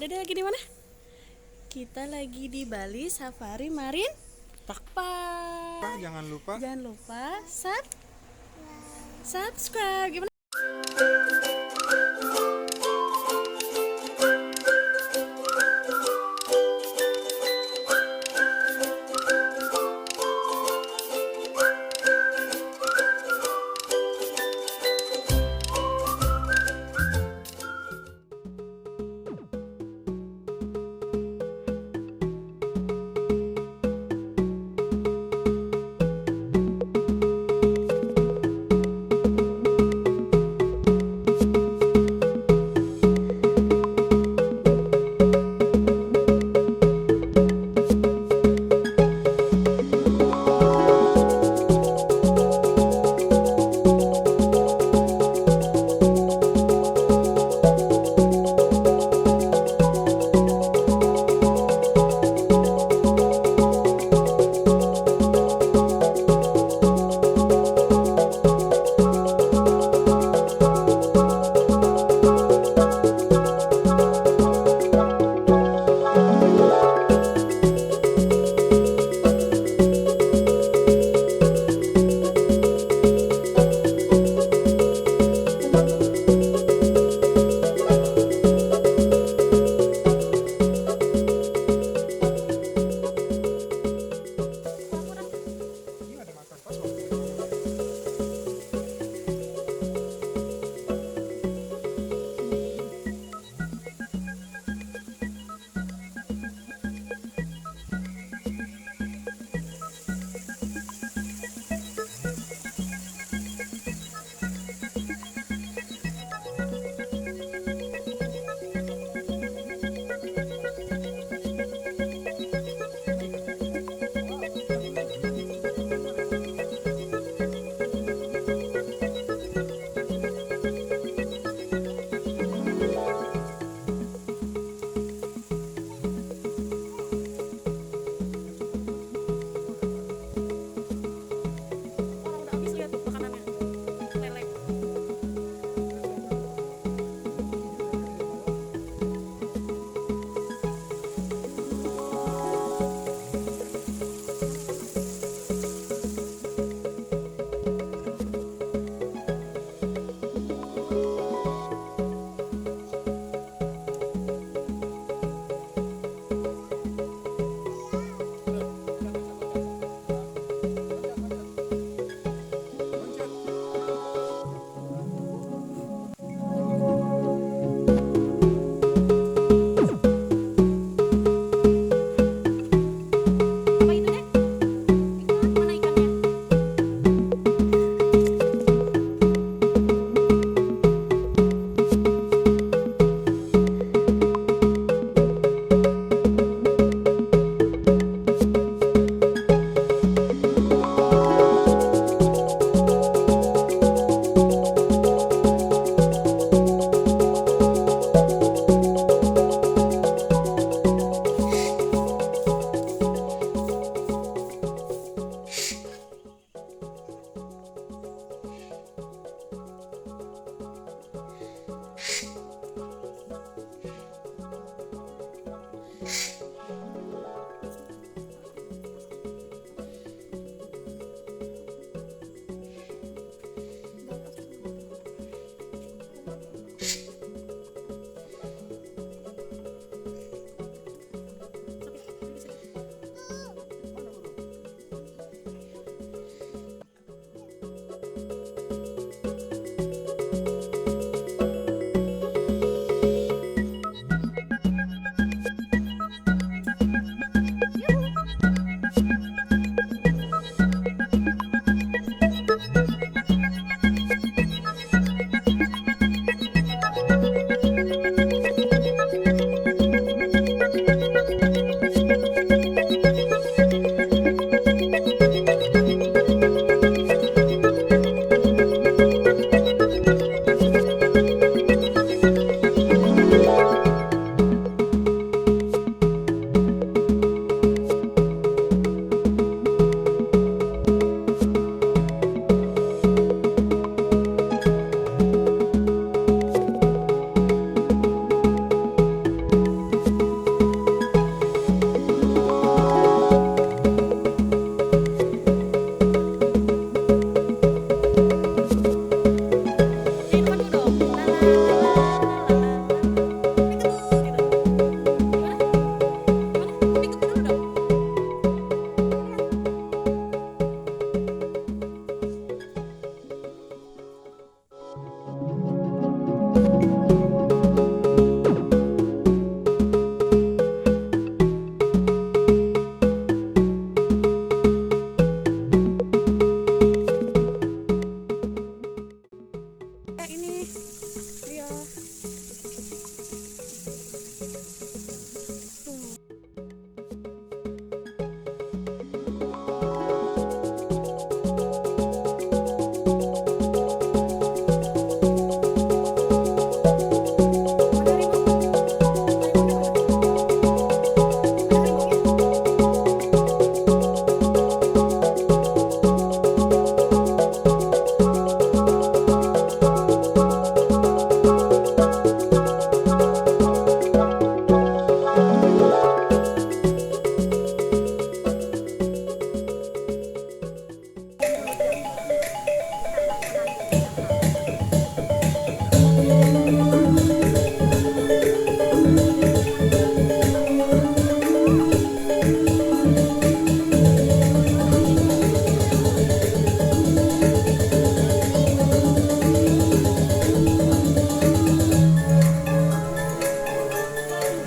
Dede lagi di mana? Kita lagi di Bali Safari Marine Park. Jangan lupa Jangan lupa subscribe. Gimana?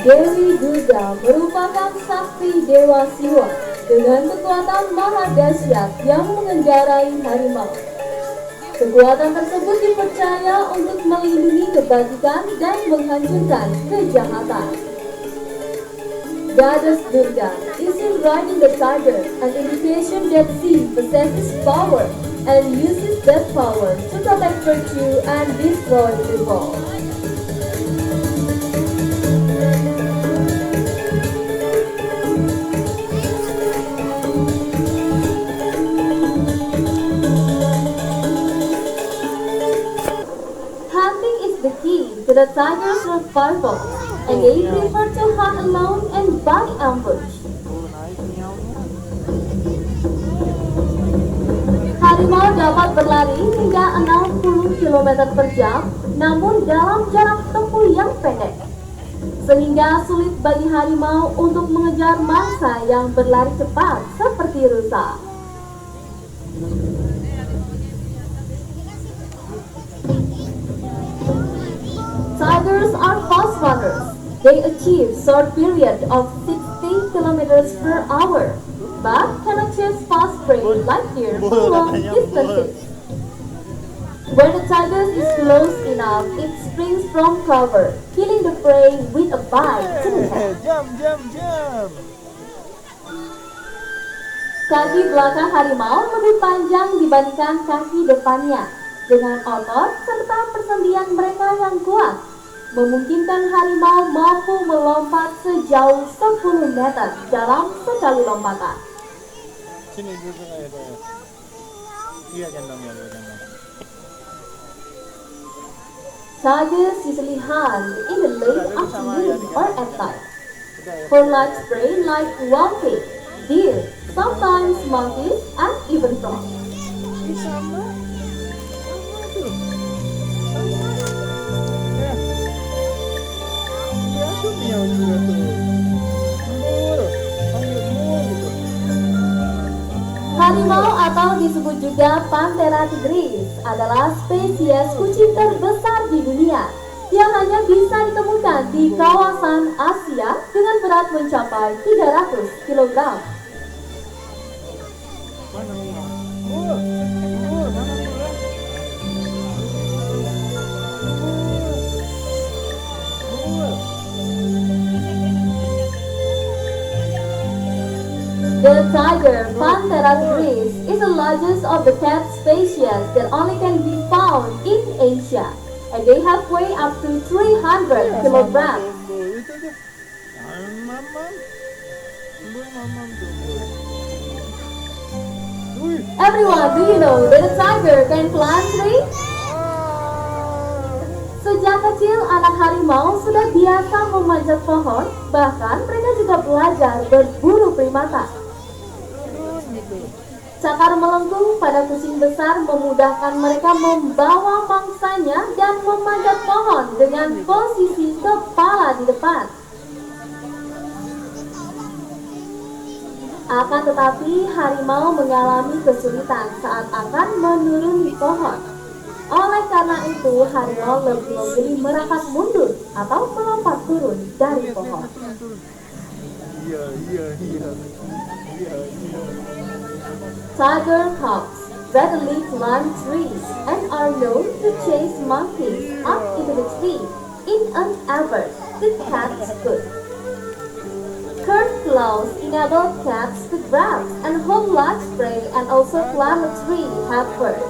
Dewi Durga merupakan sakti Dewa Siwa dengan kekuatan maha dahsyat yang mengendarai harimau. Kekuatan tersebut dipercaya untuk melindungi kebajikan dan menghancurkan kejahatan. Goddess Durga is seen riding the tiger, an indication that she possesses power and uses that power to protect virtue and destroy evil. Hunting is the key to the tiger's survival, and they prefer to hunt alone and by ambush. Harimau dapat berlari hingga 60 km per jam, namun dalam jarak tempuh yang pendek, sehingga sulit bagi harimau untuk mengejar mangsa yang berlari cepat seperti rusa. Tigers are fast runners. They achieve short period of 60 kilometers per hour, but cannot chase fast prey like deer for long distances. When the tiger is close enough, it springs from cover, killing the prey with a bite to the head. Jam. Kaki belakang harimau lebih panjang dibandingkan kaki depannya. Dengan otot serta persendian mereka yang kuat, memungkinkan harimau mampu melompat sejauh 10 meter dalam sekali lompatan. Sini duduk aja saya. Iya gendong ya, gendong. Tigers usually hunt in the late afternoon or at night for large prey like wild pig, deer, sometimes monkeys, and even frogs. Sama tuh. Ya tuh dia juga tuh. Mundur gitu. Harimau atau disebut juga Panthera tigris adalah spesies kucing terbesar di dunia yang hanya bisa ditemukan di kawasan Asia dengan berat mencapai 300 kg. Mana mana? Mana dia? The tiger, Panthera tigris, is the largest of the cat species that only can be found in Asia, and they have weight up to 300 kilograms. Itu tuh. Mamam. Mamam tuh. Everyone, do you know that a tiger can climb trees? Sejak kecil, anak harimau sudah biasa memanjat pohon, bahkan mereka juga belajar berburu primata. Cakar melengkung pada kucing besar memudahkan mereka membawa mangsanya dan memanjat pohon dengan posisi kepala di depan. Akan tetapi, harimau mengalami kesulitan saat akan menuruni pohon. Oleh karena itu, harimau lebih memilih merangkak mundur atau melompat turun dari pohon. Iya. Tiger cubs readily climb trees and are known to chase monkeys up into the tree in an effort to catch food. Curved claws enable cats to grab and hold large prey and also climb a tree head first.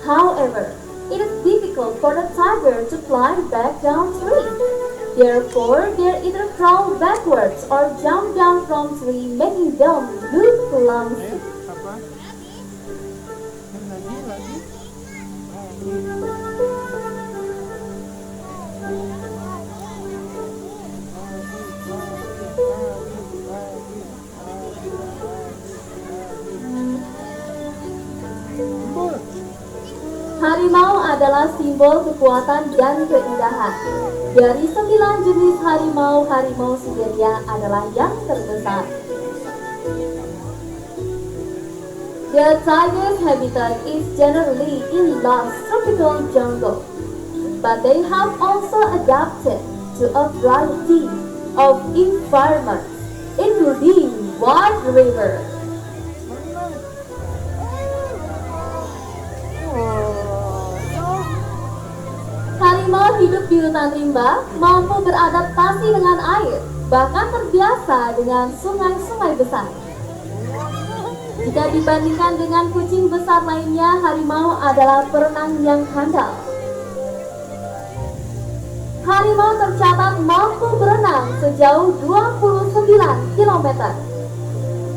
However, it is difficult for the tiger to climb back down tree. Therefore, they either crawl backwards or jump down from tree, making them look clumsy. Apa? Lagi. Harimau adalah simbol kekuatan dan keindahan. Dari 9 jenis harimau, harimau Siberia adalah yang terbesar. The tiger's habitat is generally in lush tropical jungle, but they have also adapted to a variety of environments, including wide river. Harimau hidup di hutan rimba, mampu beradaptasi dengan air, bahkan terbiasa dengan sungai-sungai besar. Jika dibandingkan dengan kucing besar lainnya, harimau adalah perenang yang handal. Harimau tercatat mampu berenang sejauh 29 km.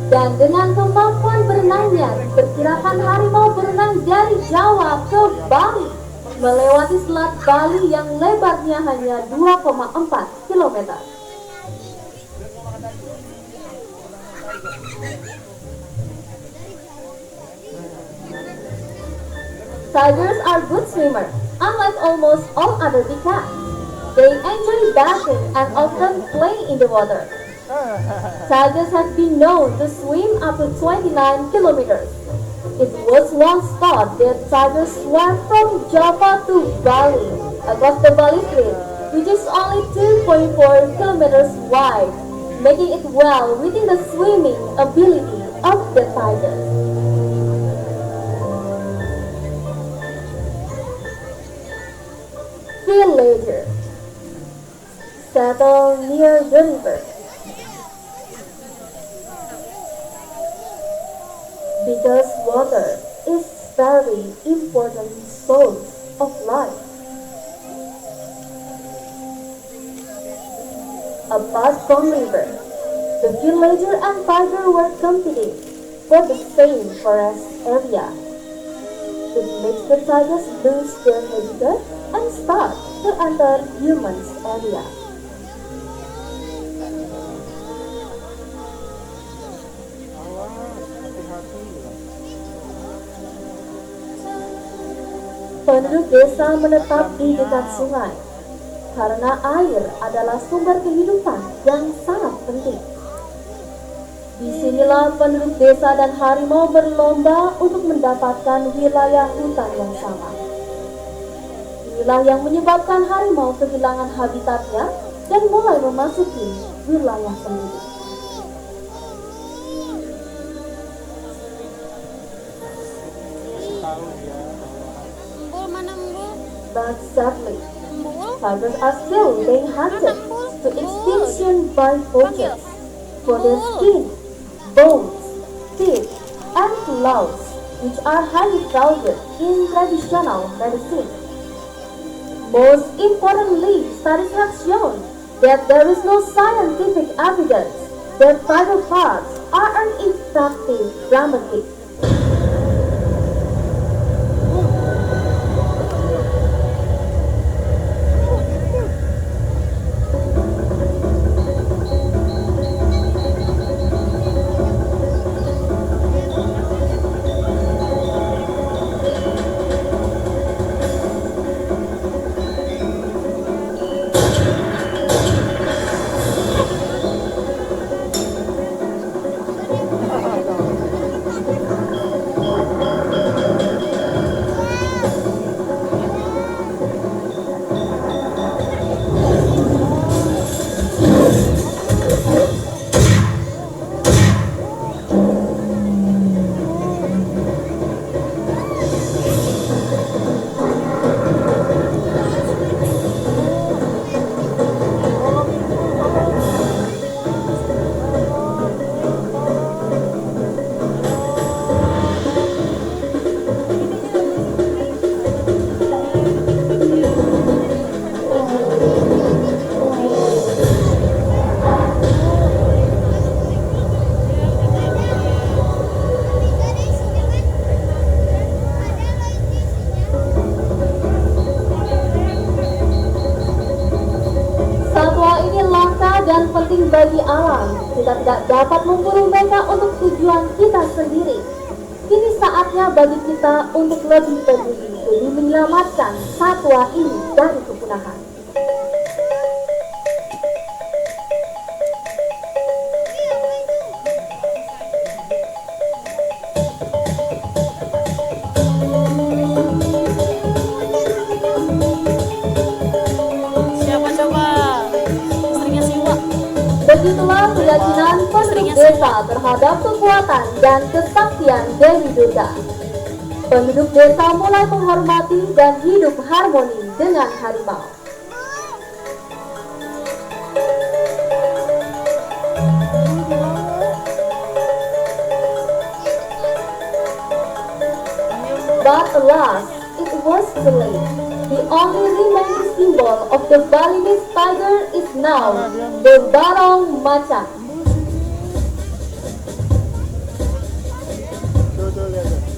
Dan dengan kemampuan berenangnya, diperkirakan harimau berenang dari Jawa ke Bali, melewati selat Bali yang lebarnya hanya 2,4 km. Tigers are good swimmers, unlike almost all other big cats. They enjoy bathing and often play in the water. Tigers have been known to swim up to 29 kilometers. It was once thought that tigers swam from Java to Bali across the Bali Strait, which is only 2.4 kilometers wide, making it well within the swimming ability of the tigers. Villager settle near the river. Because water is very important source of life. Apart from river, the villager and tiger were competing for the same forest area. It makes the tigers lose their habitat and start to enter humans' area. Penduduk desa menetap di dekat sungai karena air adalah sumber kehidupan yang sangat penting. Disinilah penduduk desa dan harimau berlomba untuk mendapatkan wilayah hutan yang sama. Inilah yang menyebabkan harimau kehilangan habitatnya dan mulai memasuki wilayah penduduk. But sadly, tigers are still being hunted to extinction by poachers for their skin, bones, teeth, and claws, which are highly valued in traditional medicine. Most importantly, studies have shown that there is no scientific evidence that tiger parts are an effective remedy. Dan penting bagi alam, kita tidak dapat memburu mereka untuk tujuan kita sendiri. Kini saatnya bagi kita untuk lebih peduli demi menyelamatkan satwa ini dari kepunahan. Siapa coba? penduduk desa terhadap kekuatan dan kesaktian Dewi Durga. Penduduk desa mulai menghormati dan hidup harmoni dengan harimau. But alas, it was too late. The only remaining symbol of the Balinese tiger is now the barong macan. Tuh, lihat.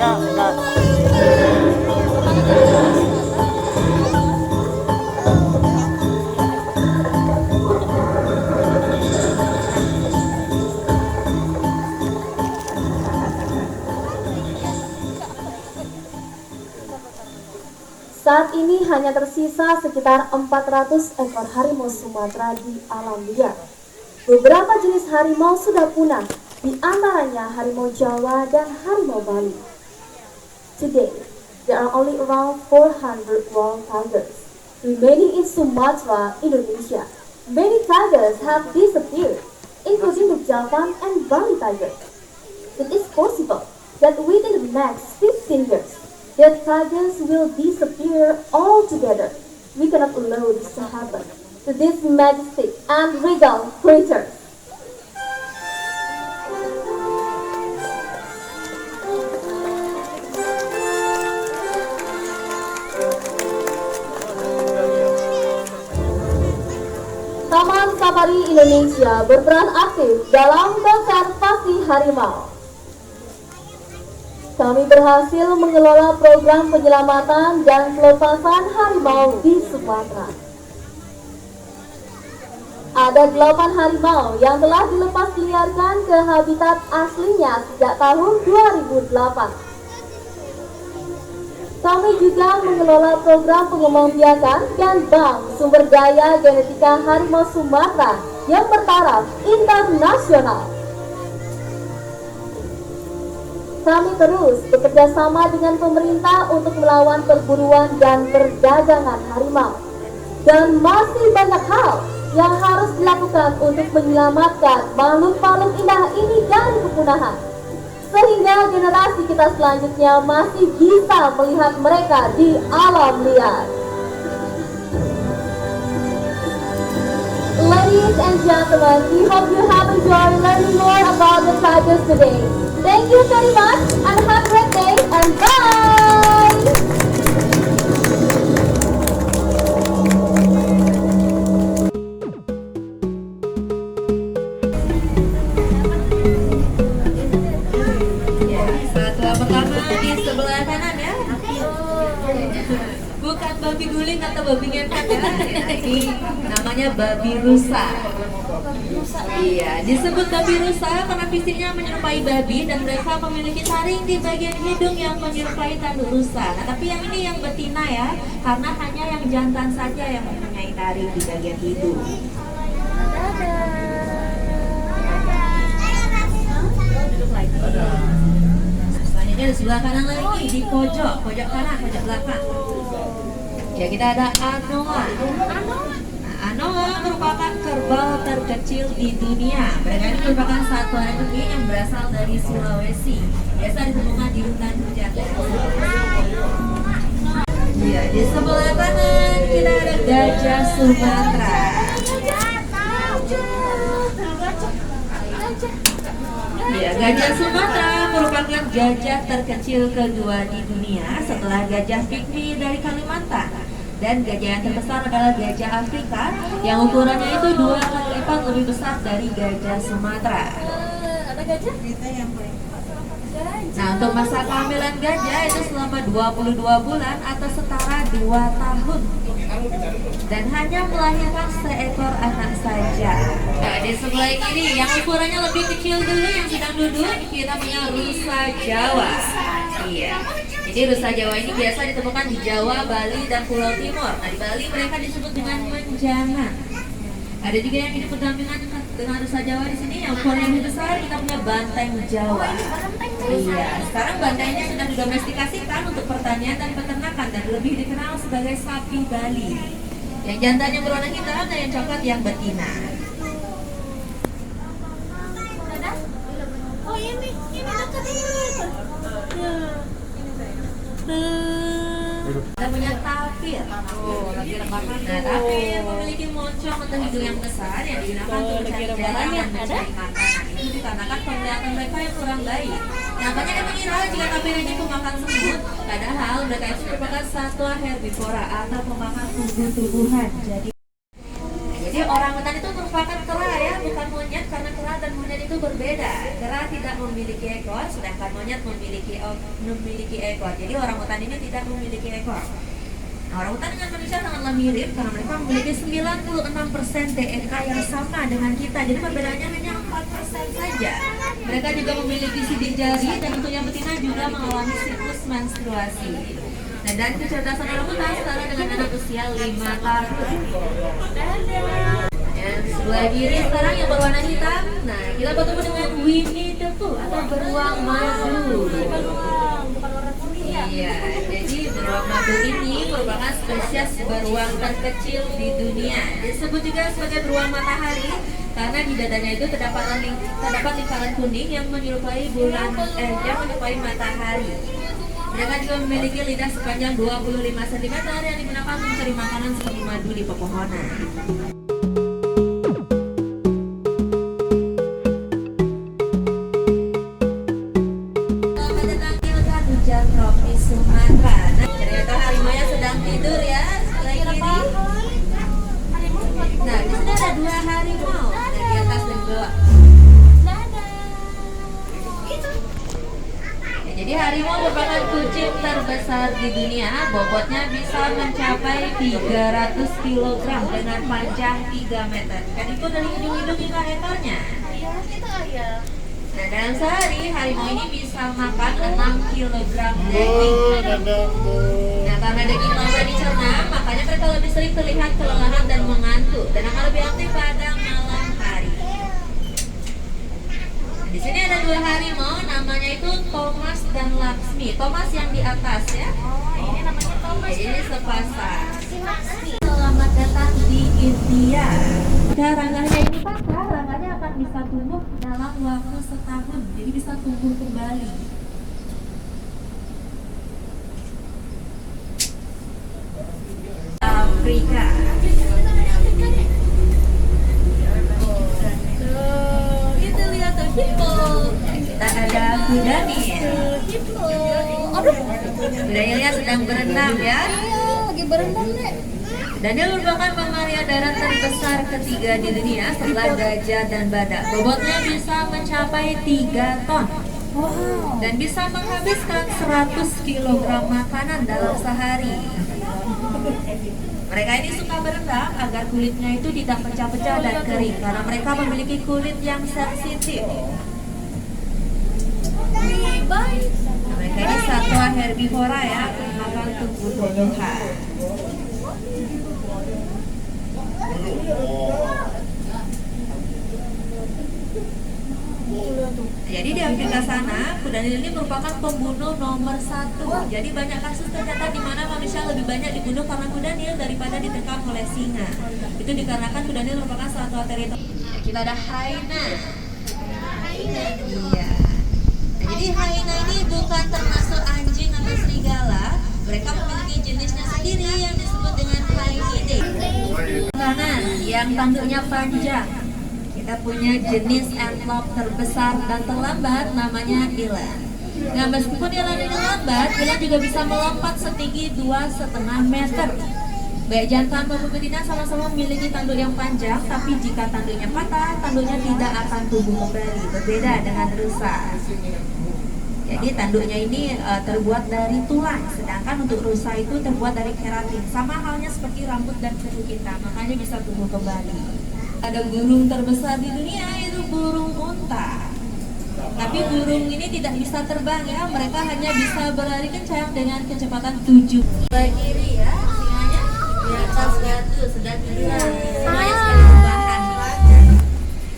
Enggak. Saat ini hanya tersisa sekitar 400 ekor harimau Sumatera di alam liar. Beberapa jenis harimau sudah punah, di antaranya harimau Jawa dan harimau Bali. Today, there are only around 400 wild tigers remaining in Sumatra, Indonesia. Many tigers have disappeared, including the Javan and Bali tigers. It is possible that within the next 15 years, the tigers will disappear altogether. We cannot allow this to happen to these majestic and regal creatures. Taman Safari Indonesia berperan aktif dalam konservasi harimau. Kami berhasil mengelola program penyelamatan dan pelepasan harimau di Sumatera. Ada 8 harimau yang telah dilepas liarkan ke habitat aslinya sejak tahun 2008. Kami juga mengelola program pengembangbiakan dan bank sumber daya genetika harimau Sumatera yang bertaraf internasional. Kami terus bekerja sama dengan pemerintah untuk melawan perburuan dan perdagangan harimau. Dan masih banyak hal yang harus dilakukan untuk menyelamatkan makhluk-makhluk indah ini dari kepunahan. Sehingga generasi kita selanjutnya masih bisa melihat mereka di alam liar. Ladies and gentlemen, we hope you have enjoyed learning more about the tigers today. Thank you very much and have a great day and bye! Satwa pertama di sebelah kanan ya. Bukan babi guling atau babi ngepet ya. Ini namanya babi rusa. Iya, disebut babi rusa karena fisiknya menyerupai babi dan mereka memiliki taring di bagian hidung yang menyerupai tanduk rusa. Nah, tapi yang ini yang betina ya, karena hanya yang jantan saja yang mempunyai taring di bagian hidung. Duduk lagi. Selanjutnya di sebelah kanan lagi, di pojok kanan, pojok belakang. Ya, kita ada Anoa. Anoa merupakan kerbau terkecil di dunia. Mereka ini merupakan satwa endemik yang berasal dari Sulawesi. Biasa ditemukan di hutan hujan. Ya, di sebelah kanan kita ada gajah Sumatera. Ya, gajah Sumatera merupakan gajah terkecil kedua di dunia setelah gajah pygmy dari Kalimantan. Dan gajah yang terbesar adalah gajah Afrika yang ukurannya itu 2 kali lipat lebih besar dari gajah Sumatera. Ada gajah? Nah, untuk masa kehamilan gajah itu selama 22 bulan atau setara 2 tahun. Dan hanya melahirkan seekor anak saja. Nah, di sebelah kiri yang ukurannya lebih kecil dulu yang sedang duduk, kita punya rusa Jawa. Iya. Jadi rusa Jawa ini biasa ditemukan di Jawa, Bali, dan Pulau Timur. Nah, di Bali mereka disebut dengan menjana. Ada juga yang hidup berdampingan dengan rusa Jawa di sini. Yang ukurannya lebih besar kita punya banteng Jawa. Iya, sekarang banteng ini sudah didomestikasikan untuk pertanian dan peternakan dan lebih dikenal sebagai sapi Bali. Yang jantannya berwarna hitam dan yang coklat yang betina. Oh ini dekat ini. Kita punya tapir. Nah, tapir memiliki moncong atau hidung yang besar yang digunakan untuk mencari jalan dan mencari makanan. Itu dikarenakan penglihatan mereka yang kurang baik. Nah, banyak yang mengira jika tapir ini pemakan semut, padahal mereka itu merupakan satwa herbivora atau pemakan tumbuh-tumbuhan. Jadi orangutan itu merupakan kera ya, bukan monyet, karena kera dan monyet itu berbeda. Kera tidak memiliki ekor, sedangkan monyet memiliki ekor. Jadi orangutan ini tidak memiliki ekor. Nah, orangutan dengan manusia sangatlah mirip karena mereka memiliki 96% DNA yang sama dengan kita. Jadi perbedaannya hanya 4% saja. Mereka juga memiliki sidik jari dan untuk yang betina juga mengalami siklus menstruasi. Nah, dan kecerdasan orangutan setara dengan anak usia 5 tahun. Yang sebelah kiri sekarang yang berwarna hitam. Nah, kita bertemu dengan Winnie the Pooh atau beruang madu. Iya, jadi beruang madu ini merupakan spesies beruang terkecil di dunia. Disebut juga sebagai beruang matahari karena di dadanya itu terdapat lingkaran kuning yang menyerupai matahari. Mereka juga memiliki lidah sepanjang 25 cm yang digunakan untuk mencari makanan seperti madu di pepohonan. Selamat datang di hutan hujan tropis Sumatera. Nah, ternyata harimau sedang tidur ya sebelah kiri. Nah, di sini ada 2 harimau. Nah, di atas dan bawah. Jadi harimau merupakan kucing terbesar di dunia, bobotnya bisa mencapai 300 kg dengan panjang 3 meter. Dan itu dari hidung-hidung hingga ekornya. Nah, dalam sehari harimau ini bisa makan 6 kg daging. Nah, karena daging lama dicerna, makanya mereka lebih sering terlihat kelelahan dan mengantuk dan akan lebih aktif pada malam hari. Di sini ada 2 harimau, namanya itu Thomas dan Laksmi. Thomas yang di atas ya. Ini namanya Thomas. Ini sepasang. Selamat datang di India. Rangganya ini patah, rangganya akan bisa tumbuh dalam waktu setahun. Jadi bisa tumbuh kembali. Afrika. Kita lihat tuh hippo. Kita ada kuda nih. Hippo. Aduh. Kudanya sedang berenang ya. Iya, lagi berendam nih. Dan dia merupakan mamalia darat terbesar ketiga di dunia setelah gajah dan badak. Bobotnya bisa mencapai 3 ton. Wow. Dan bisa menghabiskan 100 kg makanan dalam sehari. Mereka ini suka berendam agar kulitnya itu tidak pecah-pecah dan kering karena mereka memiliki kulit yang sensitif. Bye. Mereka ini satwa herbivora ya, makan tumbuh-tumbuhan. Jadi di Afrika sana, kuda nil ini merupakan pembunuh nomor 1. Jadi banyak kasus tercatat di mana manusia lebih banyak dibunuh karena kuda nil daripada diterkam oleh singa. Itu dikarenakan kuda nil merupakan satwa teritori. Kita ada hyena. Iya. Nah, jadi hyena ini bukan termasuk anjing atau serigala. Mereka memiliki jenisnya sendiri yang disebut dengan hyenidae. Kanan yang tanduknya panjang. Kita punya jenis antelope terbesar dan terlambat, namanya eland. Nah, meskipun eland ini lambat, eland juga bisa melompat setinggi 2,5 meter. Baik jantan maupun betina sama-sama memiliki tanduk yang panjang, tapi jika tanduknya patah, tanduknya tidak akan tumbuh kembali. Berbeda dengan rusa. Jadi tanduknya ini terbuat dari tulang, sedangkan untuk rusa itu terbuat dari keratin. Sama halnya seperti rambut dan kuku kita, makanya bisa tumbuh kembali. Ada burung terbesar di dunia, itu burung unta. Tapi burung ini tidak bisa terbang ya, mereka hanya bisa berlari kencang dengan kecepatan 7. Sebelah kiri ya, singanya di atas batu sedang tiduran. Semuanya sedang rebahan.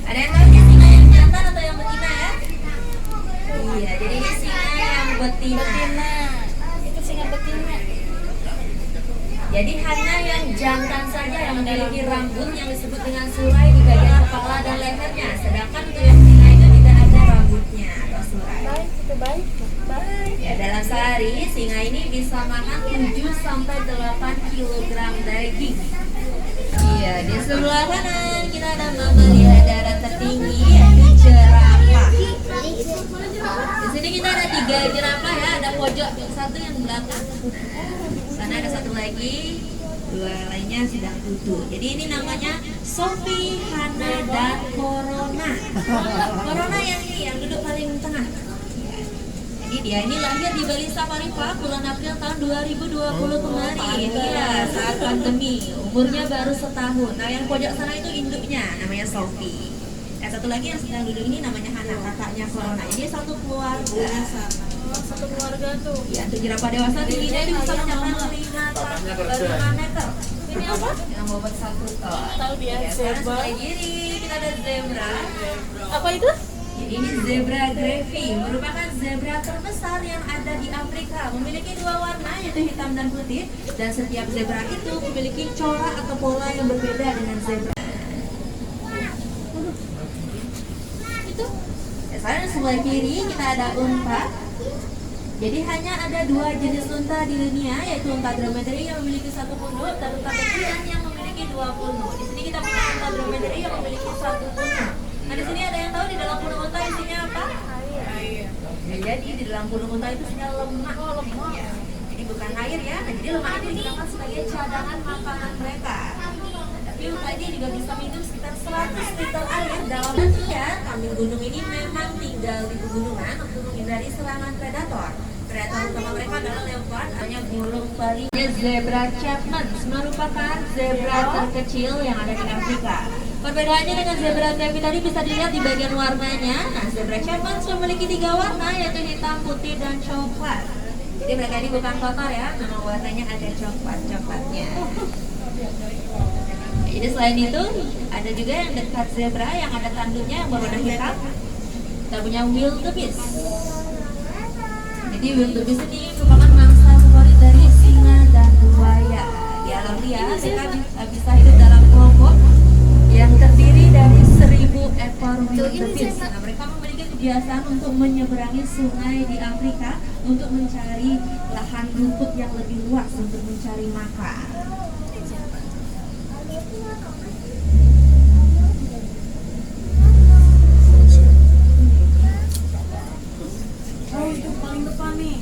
Ada yang tahu ini singa yang jantan atau yang betina ya? Iya, jadi ini singa yang betina. Itu singa betina. Jadi hanya yang jantan saja yang memiliki rambut yang disebut dengan surai di bagian kepala dan lehernya, sedangkan untuk yang singa itu tidak ada rambutnya atau surai. Baik, itu baik. Baik. Ya, dalam sehari singa ini bisa makan 7 sampai 8 kg daging. Iya, di sebelah kanan kita ada mamalia darat tertinggi yaitu jerapah. Di sini kita ada 3 jerapah ya, ada pojok yang satu yang belakang. Sana ada satu lagi, 2 lainnya sedang duduk. Jadi ini namanya Sophie, Hana, dan Corona. Corona yang ini, yang duduk paling tengah. Jadi dia ini lahir di Bali Safari Park bulan April tahun 2020 kemarin. Iya, saat pandemi. Umurnya baru setahun. Nah yang pojok sana itu induknya, namanya Sophie. Satu lagi yang sedang duduk ini namanya Hana, kakaknya Corona. Ini satu keluarga. Satu keluarga tuh. Ya, untuk jerapah dewasa tingginya itu bisa mencapai 5 meter. Ini apa? Yang bobot 1 ton. Tahu dia Ya, sekarang zebra. sebelah kiri kita ada zebra. Apa itu? Jadi ini zebra Grevy, merupakan zebra terbesar yang ada di Afrika. Memiliki 2 warna yaitu hitam dan putih. Dan setiap zebra itu memiliki corak atau pola yang berbeda dengan zebra. Itu. Ya, sekarang sebelah kiri kita ada unta. Jadi hanya ada 2 jenis unta di dunia, yaitu unta dromedary yang memiliki 1 punuk dan unta kecil yang memiliki 2 punuk. Di sini kita punya unta dromedary yang memiliki 1 punuk. Nah di sini ada yang tahu di dalam punuk unta isinya apa? Air. Ya, jadi di dalam punuk unta itu isinya lemak. Ya. Jadi bukan air ya. Nah, jadi lemak itu digunakan sebagai cadangan makanan mereka. Tapi unta ini juga bisa minum sekitar 100 liter air dalam harian. Kambing gunung ini memang tinggal di pegunungan untuk menghindari serangan predator. Predator utama mereka adalah leopard, hanya burung Bali. Zebra Chapman's merupakan zebra terkecil yang ada di Afrika. Perbedaannya dengan zebra Grevy tadi bisa dilihat di bagian warnanya. Nah, zebra Chapman's memiliki 3 warna yaitu hitam, putih, dan coklat. Jadi mereka ini bukan kotor ya, memang warnanya ada coklatnya. Jadi selain itu ada juga yang dekat zebra yang ada tanduknya yang berwarna hitam. Kita punya wildebeest. Jadi wildebeest ini merupakan mangsa favorit dari singa dan buaya. Di alam liar mereka bisa hidup dalam kelompok yang terdiri dari 1000 ekor wildebeest. Nah, mereka memiliki kebiasaan untuk menyeberangi sungai di Afrika untuk mencari lahan rumput yang lebih luas untuk mencari makan. Oh, itu paling depan nih.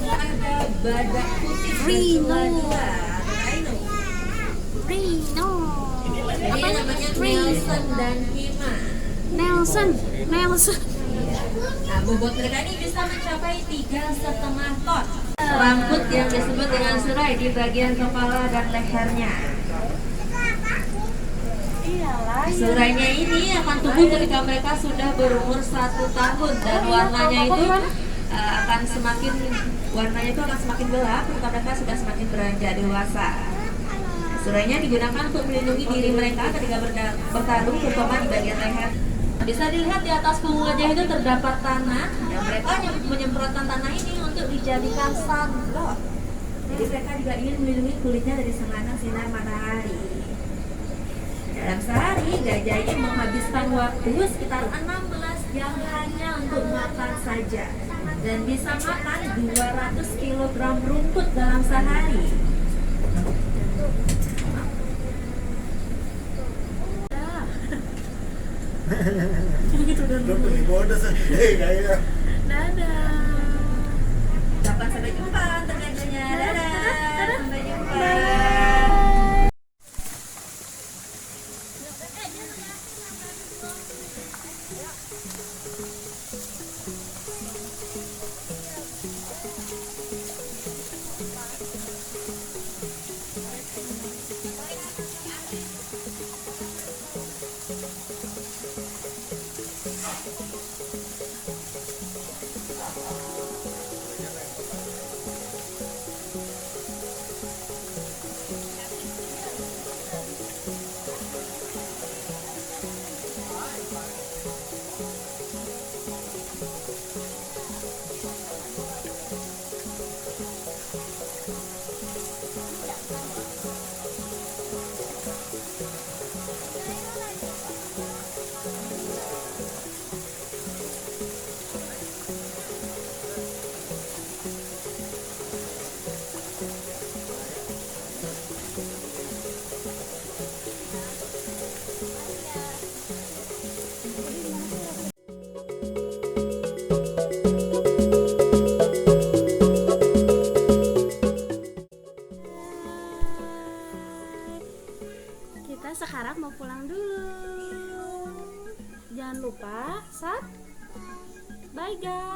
Ada badak putih Rhino. Rhino. Rhino. Jadi namanya Nelson dan Hima. Nelson. Nah, bobot mereka ini bisa mencapai 3,5 ton. Rambut yang disebut dengan surai di bagian kepala dan lehernya. Iyalah. Surainya ini akan tumbuh ketika mereka sudah berumur 1 tahun dan warnanya itu akan semakin gelap ketika mereka sudah semakin beranjak dewasa. Surainya digunakan untuk melindungi diri mereka ketika bertarung, terutama di bagian leher. Bisa dilihat di atas punggung wajah itu terdapat tanah dan mereka menyemprotkan tanah ini untuk dijadikan sunblock. Jadi mereka juga ingin melindungi kulitnya dari serangan sinar matahari. Dalam sehari, gajah ini menghabiskan waktu sekitar 16 jam hanya untuk makan saja dan bisa makan 200 kg rumput dalam sehari. Dadah. Kapan sampai jumpa untuk gajahnya. Dadah. Sampai jumpa.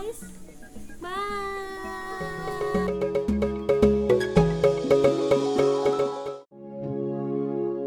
guys.